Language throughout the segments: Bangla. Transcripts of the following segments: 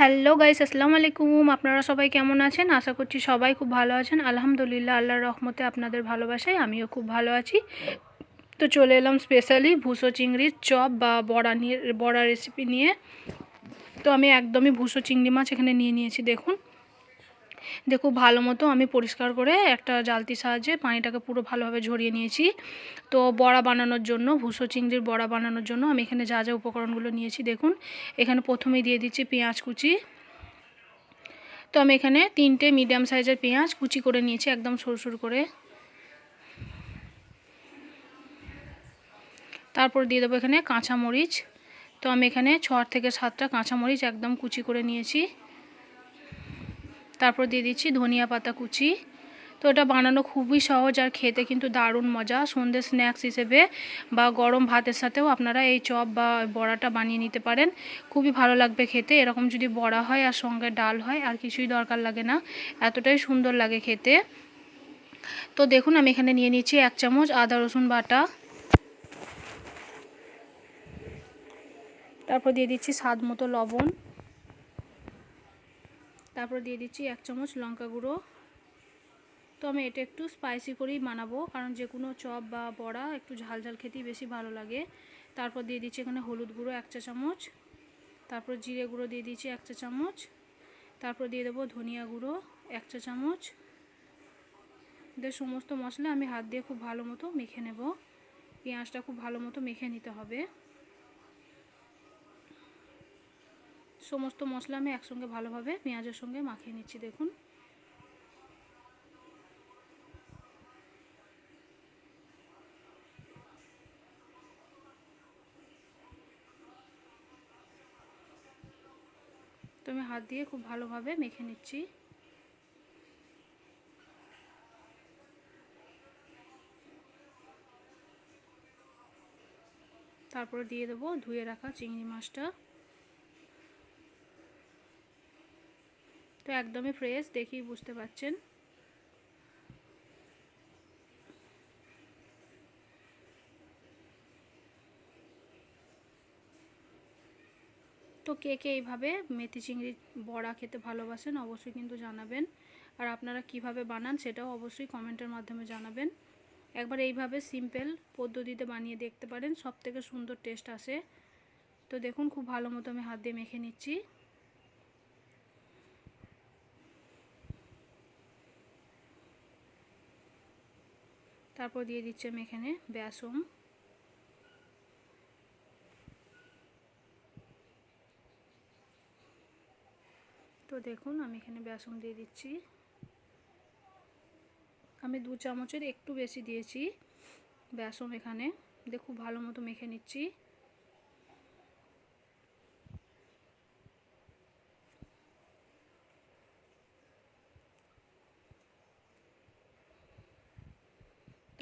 হ্যালো গাইস, আসসালামু আলাইকুম। আপনারা সবাই কেমন আছেন? আশা করছি সবাই খুব ভালো আছেন। আলহামদুলিল্লাহ, আল্লাহর রহমতে আপনাদের ভালোবাসায় আমিও খুব ভালো আছি। তো চলে এলাম স্পেশালি ভুসো চিংড়ির চপ বা বড়া রেসিপি নিয়ে। তো আমি একদমই ভুসো চিংড়ি মাছ এখানে নিয়ে নিয়েছি। দেখুন ভালো মতো আমি পরিষ্কার করে একটা জালতির সাহায্যে পানিটাকে পুরো ভালোভাবে ঝরিয়ে নিয়েছি। তো বড়া বানানোর জন্য, ভুসো চিংড়ির বড়া বানানোর জন্য আমি এখানে যা যা উপকরণগুলো নিয়েছি দেখুন। এখানে প্রথমেই দিয়ে দিচ্ছি পেঁয়াজ কুচি। তো আমি এখানে 3টে মিডিয়াম সাইজের পেঁয়াজ কুচি করে নিয়েছি একদম সরু সরু করে। তারপর দিয়ে দেবো এখানে কাঁচামরিচ। তো আমি এখানে 6 থেকে 7টা কাঁচামরিচ একদম কুচি করে নিয়েছি। তারপর দিয়ে দিচ্ছি ধনিয়া পাতা কুচি। তো এটা বানানো খুবই সহজ আর খেতে কিন্তু দারুণ মজা। সন্ধ্যে স্ন্যাক্স হিসেবে বা গরম ভাতের সাথেও আপনারা এই চপ বা বড়াটা বানিয়ে নিতে পারেন। খুবই ভালো লাগবে খেতে। এরকম যদি বড়া হয় আর সঙ্গে ডাল হয় আর কিছুই দরকার লাগে না, এতটাই সুন্দর লাগে খেতে। তো দেখুন আমি এখানে নিয়ে নিচ্ছি 1 চামচ আদা রসুন বাটা। তারপর দিয়ে দিচ্ছি স্বাদ মতো লবণ। তারপর দিয়ে দিচ্ছি 1 চামচ লঙ্কা গুঁড়ো। তো আমি এটা একটু স্পাইসি করেই বানাবো, কারণ যে কোনো চপ বা বড়া একটু ঝাল ঝাল খেতেই বেশি ভালো লাগে। তারপর দিয়ে দিচ্ছি এখানে হলুদ গুঁড়ো 1 চা চামচ। তারপর জিরে গুঁড়ো দিয়ে দিচ্ছি 1 চা চামচ। তারপর দিয়ে দেবো ধনিয়া গুঁড়ো 1 চা চামচ। সমস্ত মশলা আমি হাত দিয়ে খুব ভালো মতো মেখে নেব। পেঁয়াজটা খুব ভালো মতো মেখে নিতে হবে। সমস্ত মশলা আমি একসঙ্গে ভালোভাবে পেঁয়াজের সঙ্গে মাখিয়ে নিচ্ছি। দেখুন তো আমি হাত দিয়ে খুব ভালোভাবে মেখে নিচ্ছি। তারপরে দিয়ে দেবো ধুয়ে রাখা চিংড়ি মাছটা। তো একদমই ফ্রেশ, দেখেই বুঝতে পারছেন। তো কে কে এইভাবে মেথি চিংড়ির বড়া খেতে ভালোবাসেন অবশ্যই কিন্তু জানাবেন। আর আপনারা কিভাবে বানান সেটাও অবশ্যই কমেন্টের মাধ্যমে জানাবেন। একবার এইভাবে সিম্পল পদ্ধতিতে বানিয়ে দেখতে পারেন, সবথেকে সুন্দর টেস্ট আসে। তো দেখুন খুব ভালো মতো আমি হাত দিয়ে মেখে নিচ্ছি। তারপর দিয়ে দিচ্ছি আমি এখানে বেসন। তো দেখুন আমি এখানে বেসন দিয়ে দিচ্ছি। আমি 2 চামচের একটু বেশি দিয়েছি বেসন এখানে। খুব ভালো মতো মেখে নিচ্ছি।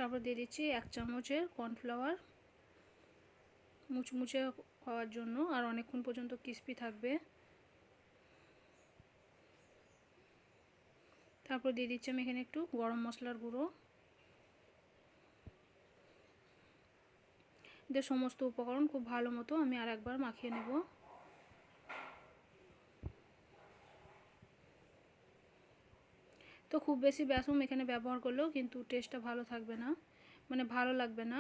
তারপর দিয়ে দিচ্ছি 1 চামচের কর্নফ্লাওয়ার, মুচমুচে হওয়ার জন্য আর অনেকক্ষণ পর্যন্ত ক্রিস্পি থাকবে। তারপর দিয়ে দিচ্ছি আমি এখানে একটু গরম মশলার গুঁড়ো। সমস্ত উপকরণ খুব ভালো মতো আমি আর একবার মাখিয়ে নেব। তো খুব বেশি বেসন এখানে ব্যবহার করলেও কিন্তু টেস্টটা ভালো থাকবে না, মানে ভালো লাগবে না।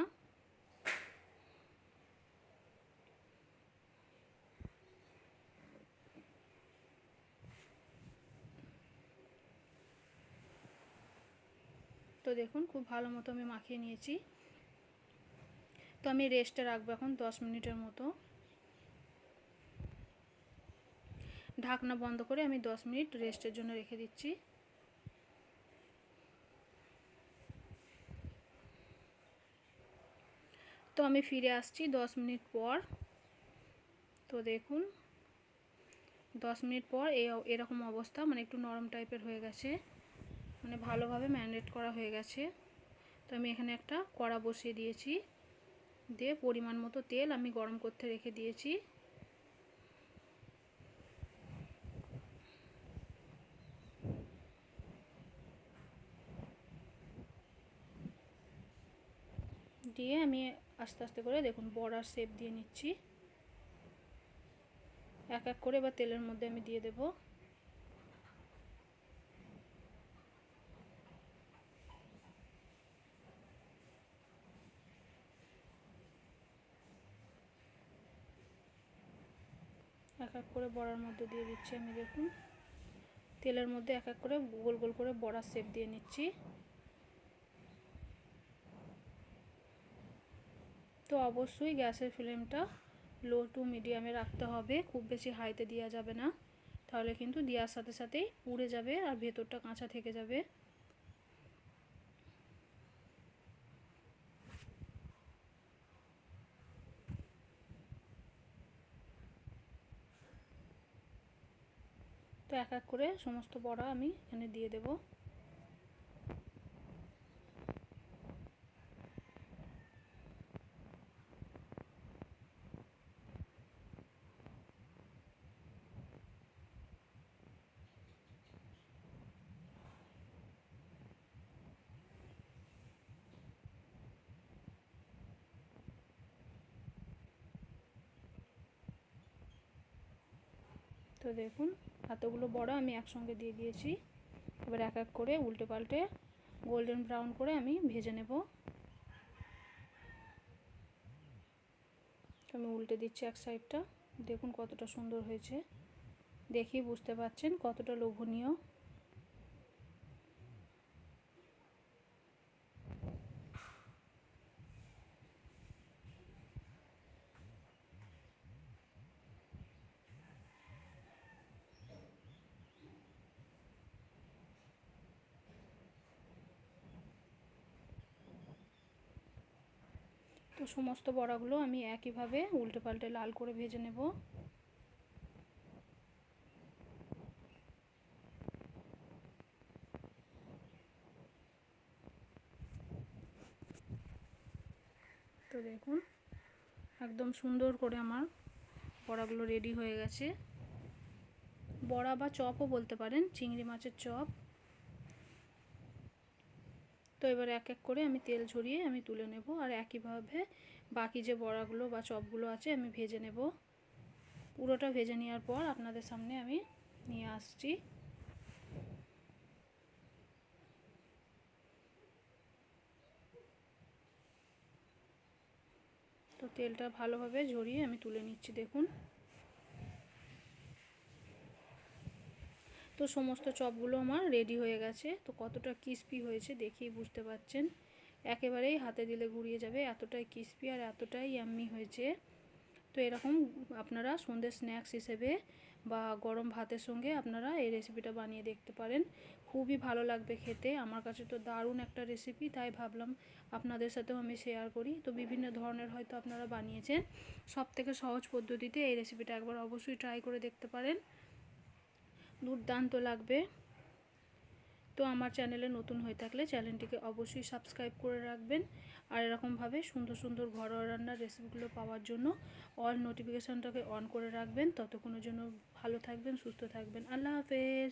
তো দেখুন খুব ভালো মতো আমি মাখিয়ে নিয়েছি। তো আমি রেস্টে রাখবো এখন 10 মিনিটের মতো। ঢাকনা বন্ধ করে আমি 10 মিনিট রেস্টের জন্য রেখে দিচ্ছি। তো আমি ফিরে আসছি 10 মিনিট পর। তো দেখুন 10 মিনিট পর এরকম অবস্থা, মানে একটু নরম টাইপের হয়ে গেছে, মানে ভালোভাবে ম্যারিনেট করা হয়ে গেছে। তো আমি এখানে একটা কড়া বসিয়ে দিয়েছি, দিয়ে পরিমাণ মতো তেল আমি গরম করতে রেখে দিয়েছি। দিয়ে আমি আস্তে আস্তে করে দেখুন বড়ার শেপ দিয়ে নিচ্ছি। এক এক করে এবার তেলের মধ্যে আমি দিয়ে দেব। এক এক করে বড়ার মধ্যে দিয়ে দিচ্ছি আমি। দেখুন তেলের মধ্যে এক এক করে গোল গোল করে বড়ার শেপ দিয়ে নিচ্ছি। তো অবশ্যই গ্যাসের ফ্লেমটা লো টু মিডিয়ামে রাখতে হবে, খুব বেশি হাইতে দেওয়া যাবে না, তাহলে কিন্তু দেওয়ার সাথে সাথেই পুড়ে যাবে আর ভেতরটা কাঁচা থেকে যাবে। তো এক এক করে সমস্ত বড়া আমি এখানে দিয়ে দেব। তো দেখুন এতগুলো বড়া আমি একসঙ্গে দিয়ে দিয়েছি। এবার এক এক করে উল্টে পাল্টে গোল্ডেন ব্রাউন করে আমি ভেজে নেব। আমি উল্টে দিচ্ছি এক সাইডটা। দেখুন কতটা সুন্দর হয়েছে, দেখেই বুঝতে পারছেন কতটা লোভনীয়। তো সমস্ত বড়াগুলো আমি একইভাবে উল্টে পাল্টে লাল করে ভেজে নেব। তো দেখুন একদম সুন্দর করে আমার বড়াগুলো রেডি হয়ে গেছে। বড়া বা চপও বলতে পারেন, চিংড়ি মাছের চপ। তো এবার এক এক করে আমি তেল ঝরিয়ে আমি তুলে নেব, আর একইভাবে বাকি যে বড়াগুলো বা চপগুলো আছে আমি ভেজে নেব। পুরোটা ভেজে নেওয়ার পর আপনাদের সামনে আমি নিয়ে আসছি। তো তেলটা ভালোভাবে ঝরিয়ে আমি তুলে নিচ্ছি। দেখুন তো সমস্ত চপগুলো আমার রেডি হয়ে গেছে। তো কতটা ক্রিস্পি হয়েছে দেখেই বুঝতে পারছেন, একেবারেই হাতে দিলে গুঁড়িয়ে যাবে, এতটাই ক্রিস্পি আর এতটাই ইয়াম্মি হয়েছে। তো এরকম আপনারা সন্ধ্যে স্ন্যাক্স হিসেবে বা গরম ভাতের সঙ্গে আপনারা এই রেসিপিটা বানিয়ে দেখতে পারেন, খুবই ভালো লাগবে খেতে। আমার কাছে তো দারুণ একটা রেসিপি, তাই ভাবলাম আপনাদের সাথেও আমি শেয়ার করি। তো বিভিন্ন ধরনের হয়তো আপনারা বানিয়েছেন, সবথেকে সহজ পদ্ধতিতে এই রেসিপিটা একবার অবশ্যই ট্রাই করে দেখতে পারেন, দুর্দান্ত লাগবে। তো আমার চ্যানেলে নতুন হয়ে থাকলে চ্যানেলটিকে অবশ্যই সাবস্ক্রাইব করে রাখবেন, আর এরকমভাবে সুন্দর সুন্দর ঘরোয়া রান্নার রেসিপিগুলো পাওয়ার জন্য অল নোটিফিকেশানটাকে অন করে রাখবেন। ততক্ষণের জন্য ভালো থাকবেন, সুস্থ থাকবেন। আল্লাহ হাফেজ।